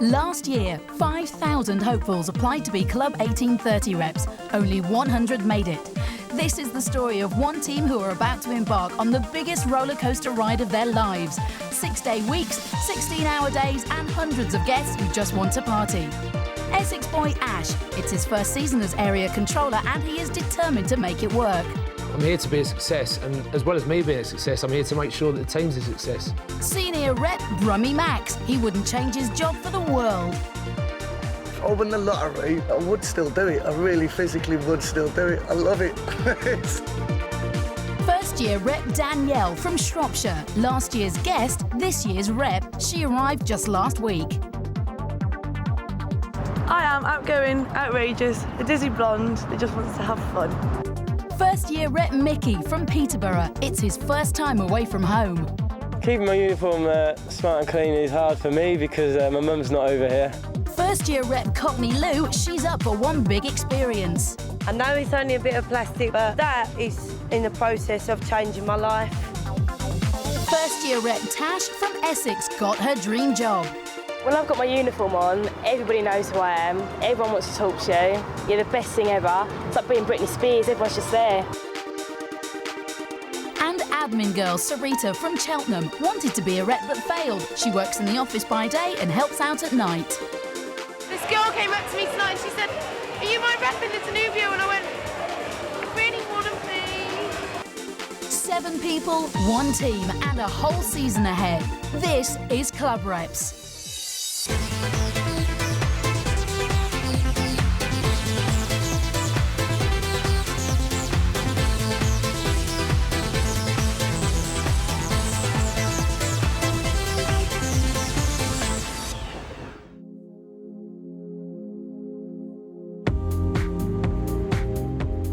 Last year, 5,000 hopefuls applied to be Club 1830 reps. Only 100 made it. This is the story of one team who are about to embark on the biggest roller coaster ride of their lives. 6-day weeks, 16-hour days and hundreds of guests who just want to party. Essex boy Ash, it's his first season as area controller and he is determined to make it work. I'm here to be a success, and as well as me being a success, I'm here to make sure that the team's a success. Senior rep Brummy Max, he wouldn't change his job for the world. If I won the lottery, I would still do it. I really physically would still do it. I love it. First year rep Danielle from Shropshire. Last year's guest, this year's rep. She arrived just last week. I am outgoing, outrageous, a dizzy blonde that just wants to have fun. First year rep Micky from Peterborough. It's his first time away from home. Keeping my uniform smart and clean is hard for me because my mum's not over here. First year rep Cockney Lou, she's up for one big experience. I know it's only a bit of plastic, but that is in the process of changing my life. First year rep Tash from Essex got her dream job. When I've got my uniform on, everybody knows who I am. Everyone wants to talk to you. You're the best thing ever. It's like being Britney Spears, everyone's just there. And admin girl Syreeta from Cheltenham wanted to be a rep but failed. She works in the office by day and helps out at night. This girl came up to me tonight and she said, "Are you my rep in the Danubio?" And I went, "I really want to be." 7 people, 1 team and a whole season ahead. This is Club Reps.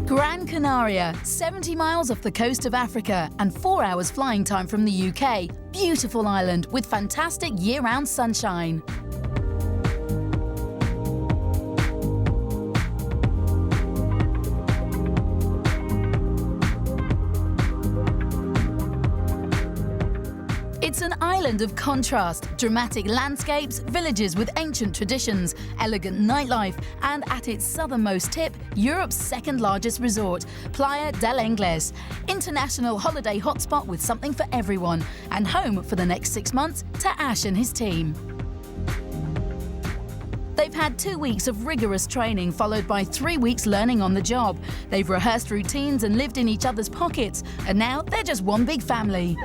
Gran Canaria, 70 miles off the coast of Africa and 4 hours flying time from the UK. Beautiful island with fantastic year-round sunshine. It's an island of contrast, dramatic landscapes, villages with ancient traditions, elegant nightlife, and at its southernmost tip, Europe's second largest resort, Playa del Ingles. International holiday hotspot with something for everyone, and home for the next 6 months to Ash and his team. They've had 2 weeks of rigorous training, followed by 3 weeks learning on the job. They've rehearsed routines and lived in each other's pockets, and now they're just one big family.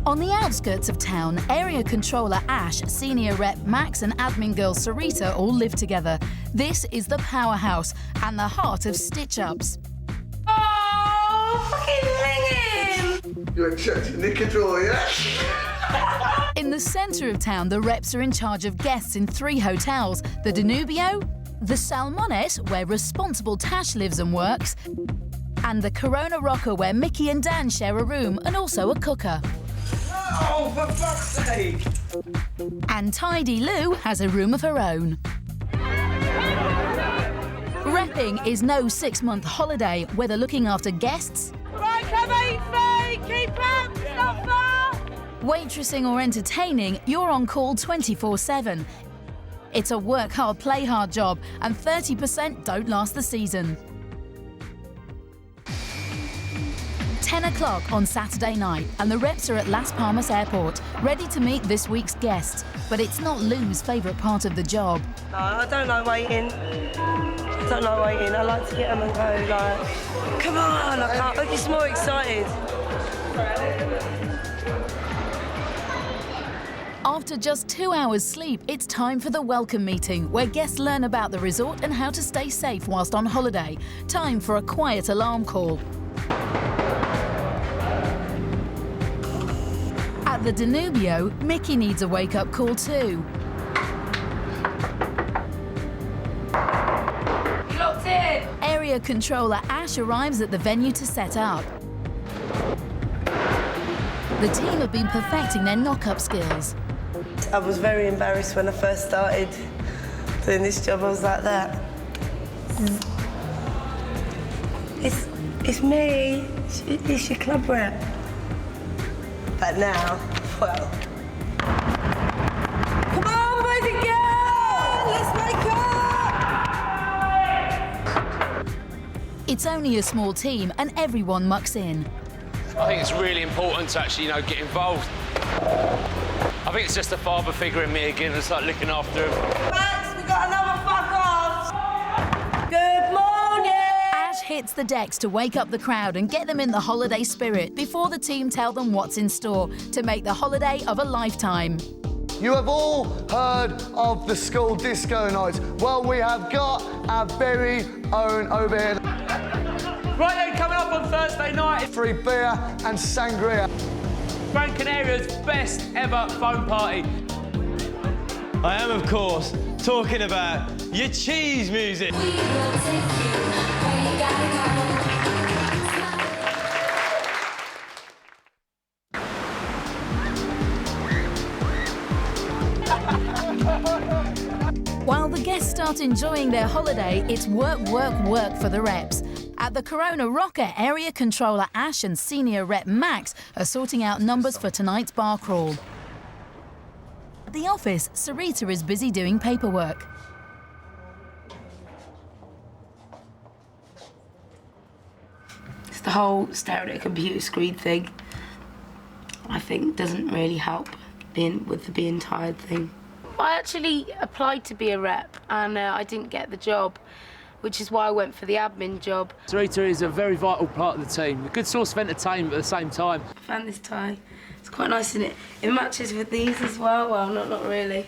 On the outskirts of town, area controller Ash, senior rep Max and admin girl Syreeta all live together. This is the powerhouse and the heart of stitch-ups. Oh, fucking linging! You expecting Nick a draw, yeah? In the centre of town, the reps are in charge of guests in 3 hotels. The Danubio, the Salmonet, where responsible Tash lives and works, and the Corona Rocker, where Micky and Dan share a room and also a cooker. Oh, for fuck's sake! And Tidy Lou has a room of her own. Repping is no 6-month holiday, whether looking after guests, Right, come 8 feet, keep up, stop far! waitressing or entertaining, you're on call 24/7. It's a work hard, play hard job, and 30% don't last the season. 10 o'clock on Saturday night, and the reps are at Las Palmas Airport, ready to meet this week's guests. But it's not Lou's favourite part of the job. No, I don't like waiting. I like to get them and go like, come on, I can't. I'm just more excited. After just 2 hours sleep, it's time for the welcome meeting, where guests learn about the resort and how to stay safe whilst on holiday. Time for a quiet alarm call. At the Danubio, Micky needs a wake-up call too. You locked in! Area controller Ash arrives at the venue to set up. The team have been perfecting their knock-up skills. I was very embarrassed when I first started doing this job. I was like that. It's me. It's your club rep. But now, well. Come on, boys and girls! Let's make up! It's only a small team and everyone mucks in. I think it's really important to actually, get involved. I think it's just a father figure in me again and start looking after him. Max, we got another fuck off! Good morning! Ash hits the decks to wake up the crowd and get them in the holiday spirit before the team tell them what's in store to make the holiday of a lifetime. You have all heard of the school disco nights. Well, we have got our very own over here. Right then, coming up on Thursday night. Free beer and sangria. Gran Canaria's best ever phone party. I am, of course, talking about your cheese music. While the guests start enjoying their holiday, it's work, work, work for the reps. At the Corona Rocker, area controller Ash and senior rep Max are sorting out numbers for tonight's bar crawl. At the office, Syreeta is busy doing paperwork. It's the whole staring at a computer screen thing. I think doesn't really help with the being tired thing. I actually applied to be a rep and I didn't get the job, which is why I went for the admin job. Syreeta is a very vital part of the team, a good source of entertainment at the same time. I found this tie. It's quite nice, isn't it? It matches with these as well. Well, not really.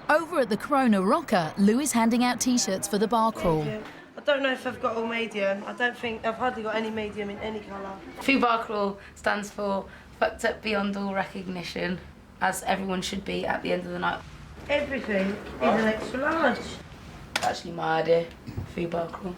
Over at the Corona Rocker, Lou is handing out T-shirts for the bar crawl. I don't know if I've got all medium. I don't think I've hardly got any medium in any colour. FU Bar Crawl stands for Fucked Up Beyond All Recognition, as everyone should be at the end of the night. Everything is an extra large. It's actually my idea, FU Bar Crawl.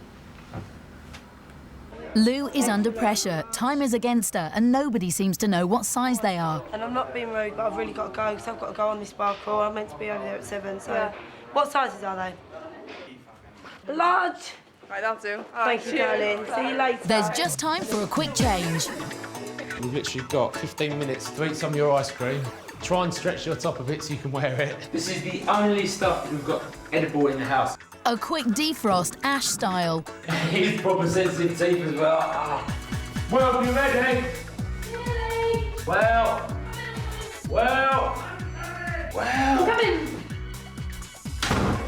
Lou is under pressure. Time is against her and nobody seems to know what size they are. And I'm not being rude, but I've really got to go because I've got to go on this bar crawl. I'm meant to be over there at 7, so... Yeah. What sizes are they? Large. Right, that'll do. Thank you, darling. See you later. There's just time for a quick change. We've literally got 15 minutes to eat some of your ice cream. Try and stretch your top a bit so you can wear it. This is the only stuff that we've got edible in the house. A quick defrost, Ash style. He's proper sensitive teeth as well. Well, you ready? Yay! Well. Coming!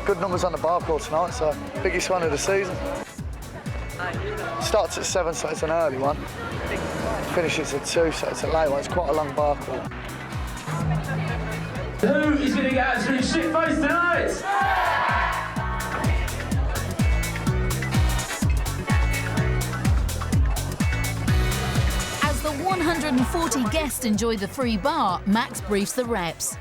Good numbers on the bar crawl tonight, so biggest one of the season. Starts at 7, so it's an early one. Finishes at 2, so it's a late one. It's quite a long bar crawl. Who is going to get absolutely shit-faced tonight? As the 140 guests enjoy the free bar, Max briefs the reps.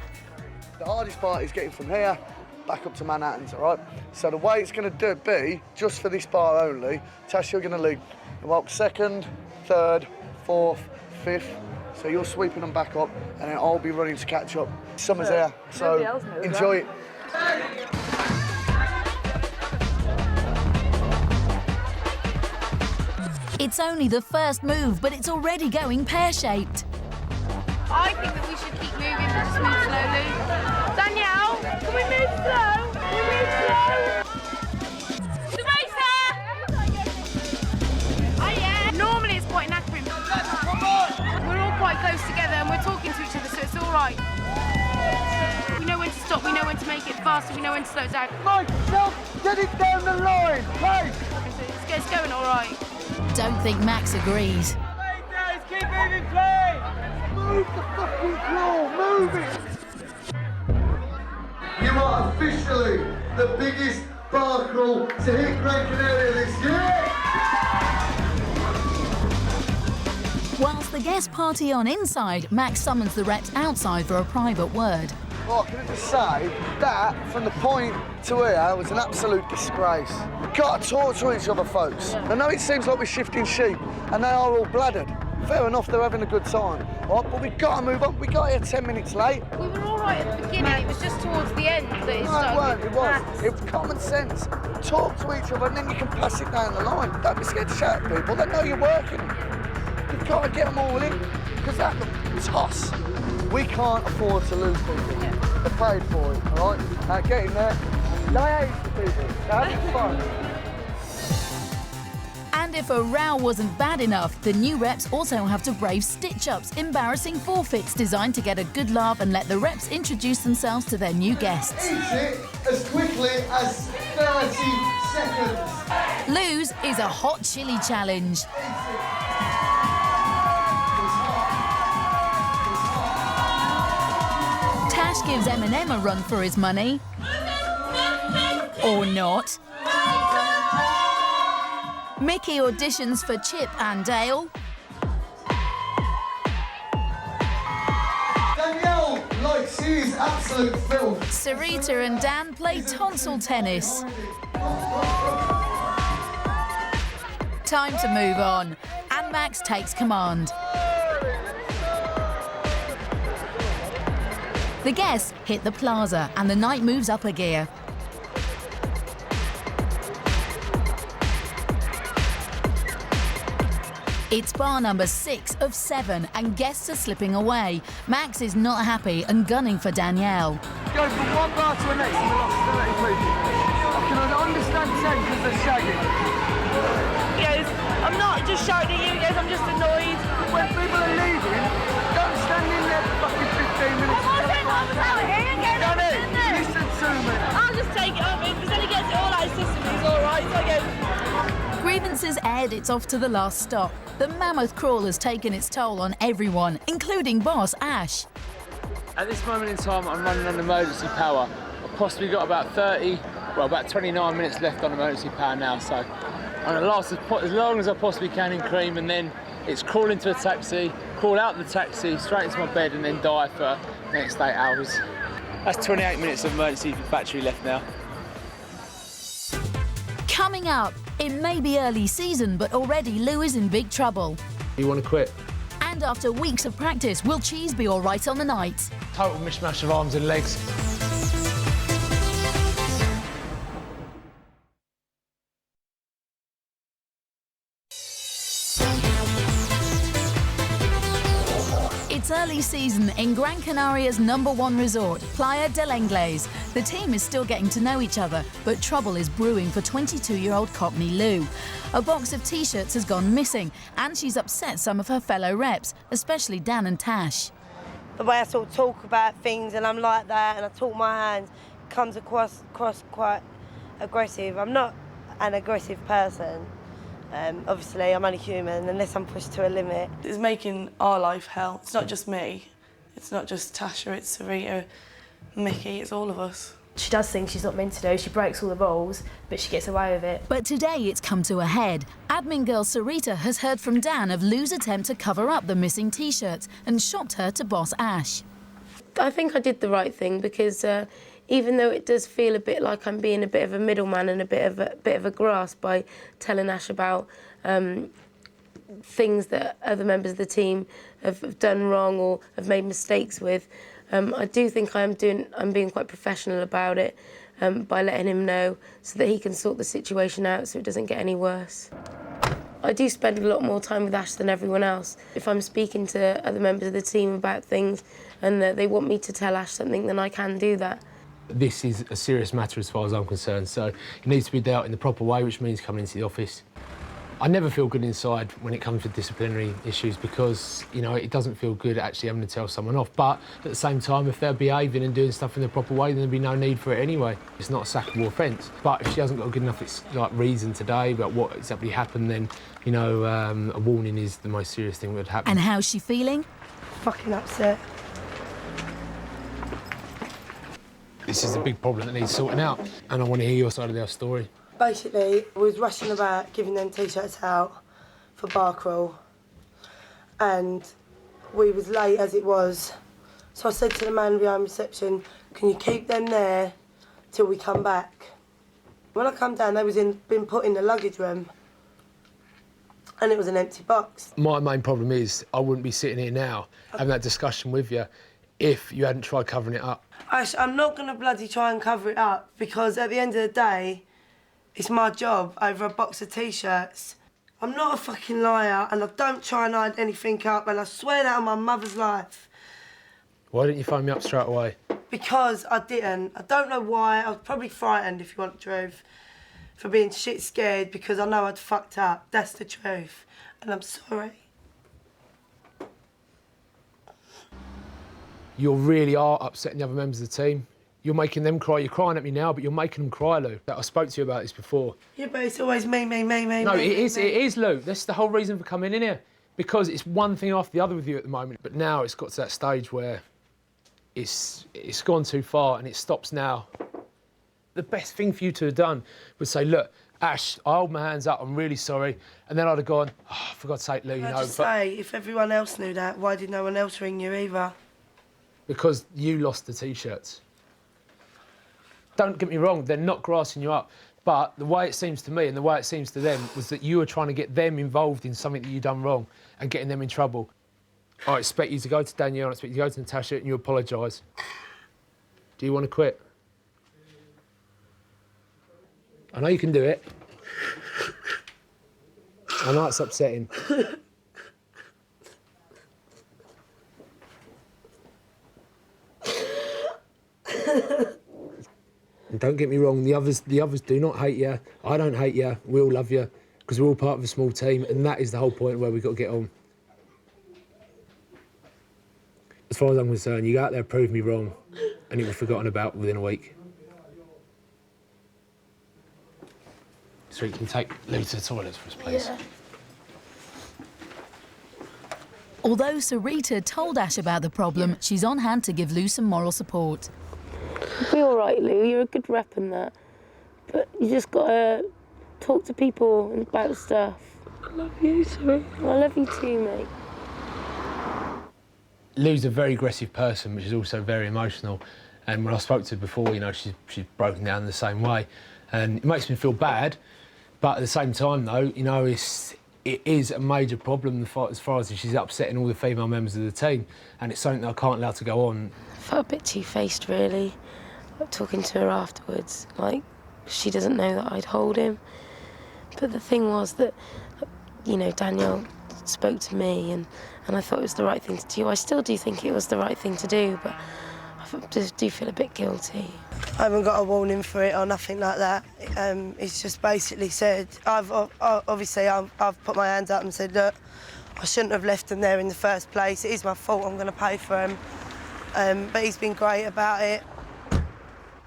The hardest part is getting from here back up to Manhattan's, all right? So the way it's going to be, just for this bar only, Tash, you're going to lead walk 2nd, 3rd, 4th, 5th. So you're sweeping them back up, and then I'll be running to catch up. Summer's here, so enjoy it. It's only the first move, but it's already going pear-shaped. I think that we should keep moving, but just move slowly. Danielle, can we move slow? Can we move slow? Syreeta! Oh yeah. Normally it's quite knackering. We're all quite close together and we're talking to each other, so it's all right. We know when to stop, we know when to make it faster, we know when to slow it down. Mike, get it down the line, please. It's going all right. Don't think Max agrees. Keep moving, play! Move the fucking floor, move it! You are officially the biggest bar crawl to hit Gran Canaria this year! Whilst the guests party on inside, Max summons the reps outside for a private word. Well, can I just say that from the point to here was an absolute disgrace. We've got to talk to each other, folks. I know it seems like we're shifting sheep, and they are all bladdered. Fair enough, they're having a good time, right? But we've got to move on. We got here 10 minutes late. We were all right at the beginning, it was just towards the end that it No, started. it was. It was common sense. Talk to each other, and then you can pass it down the line. Don't be scared to shout at people. They know you're working. You've got to get them all in. because that toss, we can't afford to lose people. They're paid for it, all right? Now get in there, liaise with people, they're having fun. And if a row wasn't bad enough, the new reps also have to brave stitch-ups, embarrassing forfeits designed to get a good laugh and let the reps introduce themselves to their new guests. Eat it as quickly as 30 seconds. Lose is a hot chili challenge. Tash gives Eminem a run for his money. Or not. Micky auditions for Chip and Dale. Danielle, like, she's absolute filth. Syreeta and Dan play tonsil tennis. Time to move on. And Max takes command. The guests hit the plaza and the night moves up a gear. It's bar number 6 of 7 and guests are slipping away. Max is not happy and gunning for Danielle. Go from one bar to the next and we lost 30 people. I can understand 10 because they're shagging. He goes, I'm not just shouting at you, he goes, I'm just annoyed. When people are leaving, don't stand in there for fucking 15 minutes. Jonny, listen to me. I'll just take it off him because then he gets it all out of his system, he's all right. So I go, Grievances aired, it's off to the last stop. The mammoth crawl has taken its toll on everyone, including boss Ash. At this moment in time, I'm running on emergency power. I've possibly got about 29 minutes left on emergency power now, so I'm going to last as long as I possibly can in cream, and then it's crawl into a taxi, crawl out the taxi, straight into my bed, and then die for the next 8 hours. That's 28 minutes of emergency battery left now. Coming up, it may be early season, but already Lou is in big trouble. You want to quit? And after weeks of practice, will Cheese be all right on the night? Total mishmash of arms and legs. It's early season in Gran Canaria's #1 resort, Playa del Inglés. The team is still getting to know each other, but trouble is brewing for 22-year-old Cockney Lou. A box of T-shirts has gone missing, and she's upset some of her fellow reps, especially Dan and Tash. the way I sort of talk about things and I'm like that and I talk my hands comes across quite aggressive. I'm not an aggressive person. Obviously, I'm only human unless I'm pushed to a limit. It's making our life hell. It's not just me. It's not just Tasha, it's Syreeta, Micky, it's all of us. She does things she's not meant to do. She breaks all the rules, but she gets away with it. But today it's come to a head. Admin girl Syreeta has heard from Dan of Lou's attempt to cover up the missing T-shirts and shopped her to boss Ash. I think I did the right thing because even though it does feel a bit like I'm being a bit of a middleman and a bit of a grasp by telling Ash about things that other members of the team have done wrong or have made mistakes with, I do think I'm being quite professional about it by letting him know so that he can sort the situation out so it doesn't get any worse. I do spend a lot more time with Ash than everyone else. If I'm speaking to other members of the team about things and they want me to tell Ash something, then I can do that. This is a serious matter as far as I'm concerned, so it needs to be dealt in the proper way, which means coming into the office. I never feel good inside when it comes to disciplinary issues because, you know, it doesn't feel good actually having to tell someone off. But at the same time, if they're behaving and doing stuff in the proper way, then there'd be no need for it anyway. It's not a sackable offence. But if she hasn't got a good enough reason today about what exactly happened, then, you know, a warning is the most serious thing that would happen. And how's she feeling? Fucking upset. This is a big problem that needs sorting out, and I want to hear your side of their story. Basically, we was rushing about giving them T-shirts out for bar crawl, and we was late as it was. So I said to the man behind reception, can you keep them there till we come back? When I come down, they was been put in the luggage room, and it was an empty box. My main problem is I wouldn't be sitting here now having that discussion with you if you hadn't tried covering it up. Ash, I'm not going to bloody try and cover it up because at the end of the day, it's my job over a box of T-shirts. I'm not a fucking liar, and I don't try and hide anything up, and I swear that on my mother's life. Why didn't you phone me up straight away? Because I didn't. I don't know why. I was probably frightened, if you want the truth, for being shit scared, because I know I'd fucked up. That's the truth. And I'm sorry. You really are upsetting the other members of the team. You're making them cry. You're crying at me now, but you're making them cry, Lou. I spoke to you about this before. Yeah, but it's always me. No, it is, Lou. That's the whole reason for coming in here. Because it's one thing after the other with you at the moment. But now it's got to that stage where it's gone too far and it stops now. The best thing for you to have done was say, look, Ash, I hold my hands up, I'm really sorry. And then I'd have gone, oh, for God's sake, Lou, you know. I'd just say, if everyone else knew that, why did no one else ring you either? Because you lost the T-shirts. Don't get me wrong, they're not grassing you up. But the way it seems to me and the way it seems to them was that you were trying to get them involved in something that you'd done wrong and getting them in trouble. I expect you to go to Danielle, I expect you to go to Natasha and you apologise. Do you want to quit? I know you can do it. I know it's upsetting. And don't get me wrong, the others do not hate you. I don't hate you. We all love you because we're all part of a small team, and that is the whole point where we've got to get on. As far as I'm concerned, you go out there, prove me wrong, and it was forgotten about within a week. So you can take Lou to the toilets for us, please. Yeah. Although Syreeta told Ash about the problem, she's on hand to give Lou some moral support. You'll be all right, Lou. You're a good rep in that. But you just got to talk to people about stuff. I love you, Syreeta. I love you too, mate. Lou's a very aggressive person, but she's also very emotional. And when I spoke to her before, you know, she's broken down in the same way. And it makes me feel bad. But at the same time, though, you know, it is a major problem as far as she's upsetting all the female members of the team. And it's something that I can't allow to go on. I felt a bit two-faced, really, talking to her afterwards. Like, she doesn't know that I'd hold him. But the thing was that, you know, Danielle spoke to me and I thought it was the right thing to do. I still do think it was the right thing to do, but I just do feel a bit guilty. I haven't got a warning for it or nothing like that. It's just basically said, I've put my hand up and said, look, I shouldn't have left them there in the first place. It is my fault, I'm going to pay for them. But he's been great about it.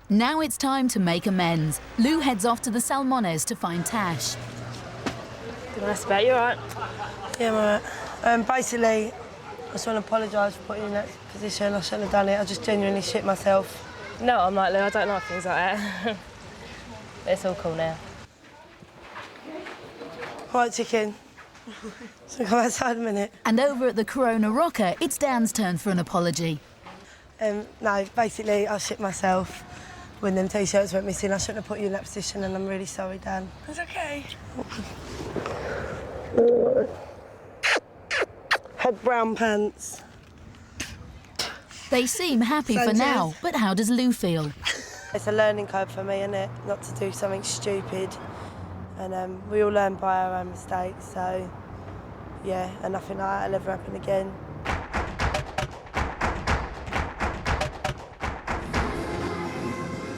Now it's time to make amends. Lou heads off to the Salmones to find Tash. Nice about you, all right? Yeah, I'm all right. Basically, I just want to apologise for putting you in that position. I shouldn't have done it. I just genuinely shit myself. No, I'm like Lou, I don't like things like that. It's all cool now. Right, chicken. So come outside a minute. And over at the Corona Rocker, it's Dan's turn for an apology. No, basically, I shit myself when them T-shirts went missing. I shouldn't have put you in that position, and I'm really sorry, Dan. It's okay. Had brown pants. They seem happy for now, but how does Lou feel? It's a learning curve for me, isn't it? Not to do something stupid. And we all learn by our own mistakes, so yeah, and nothing like that will ever happen again.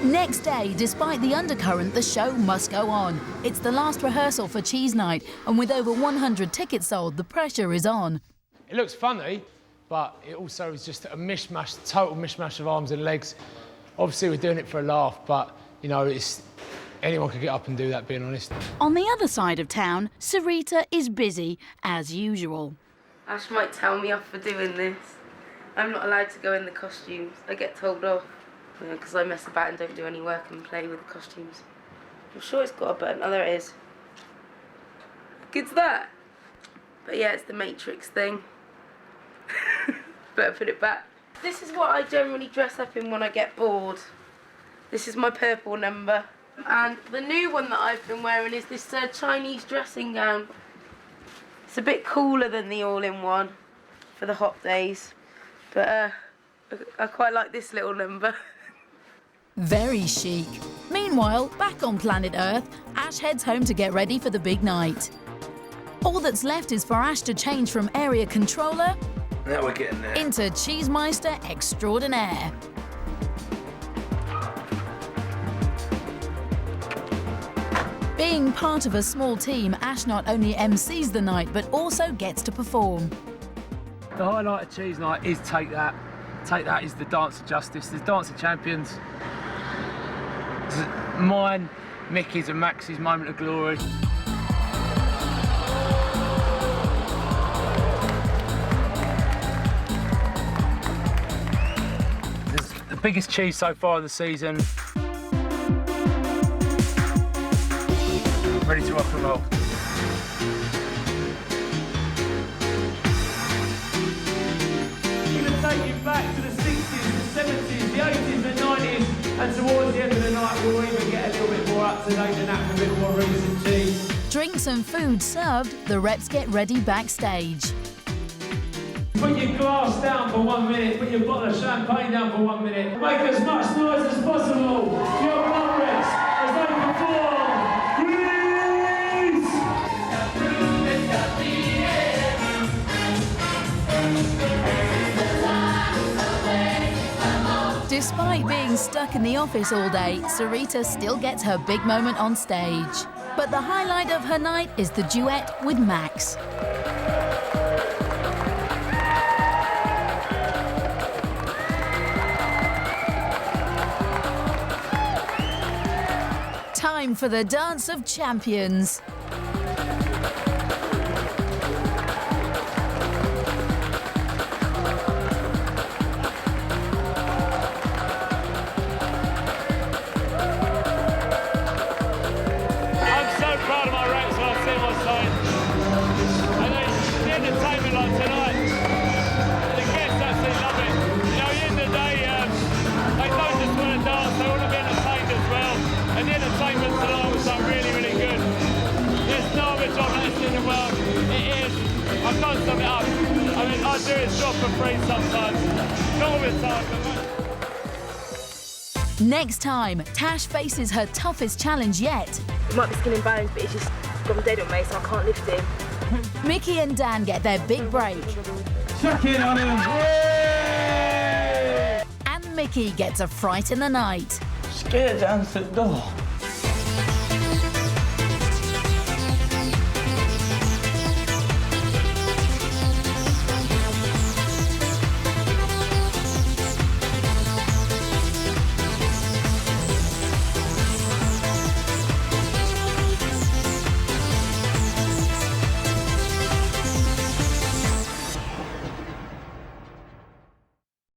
Next day, despite the undercurrent, the show must go on. It's the last rehearsal for Cheese Night, and with over 100 tickets sold, the pressure is on. It looks funny, but it also is just a mishmash, total mishmash of arms and legs. Obviously, we're doing it for a laugh, but, you know, anyone could get up and do that, being honest. On the other side of town, Syreeta is busy, as usual. Ash might tell me off for doing this. I'm not allowed to go in the costumes. I get told off because I mess about and don't do any work and play with the costumes. I'm sure it's got a button. Oh, there it is. Good's that? But yeah, it's the Matrix thing. Better put it back. This is what I generally dress up in when I get bored. This is my purple number. And the new one that I've been wearing is this Chinese dressing gown. It's a bit cooler than the all-in-one for the hot days. But I quite like this little number. Very chic. Meanwhile, back on planet Earth, Ash heads home to get ready for the big night. All that's left is for Ash to change from area controller Now we're getting there. into Cheesemeister extraordinaire. Being part of a small team, Ash not only MCs the night, but also gets to perform. The highlight of Cheese Night is Take That. Take That is the dance of justice. There's Dance of Champions. It's mine, Micky's and Max's moment of glory. It's the biggest cheese so far of the season. Ready to rock and roll. Take you back to the 60s, the 70s, the 80s, the 90s, and towards the end of the night we'll even get a little bit more up to date than that with a bit more recent cheese. Drinks and food served, the reps get ready backstage. Put your glass down for 1 minute, put your bottle of champagne down for 1 minute. Make as much noise as possible for your club reps as they perform. Despite being stuck in the office all day, Syreeta still gets her big moment on stage. But the highlight of her night is the duet with Max. Time for the Dance of Champions. I've done something up. I mean, I do his job for free sometimes. Not all the time, but... Next time, Tash faces her toughest challenge yet. It might be skin and bones, but it's just gone dead on me, so I can't lift him. Micky and Dan get their big break. Chuck in on him. And Micky gets a fright in the night. Scared to answer the door.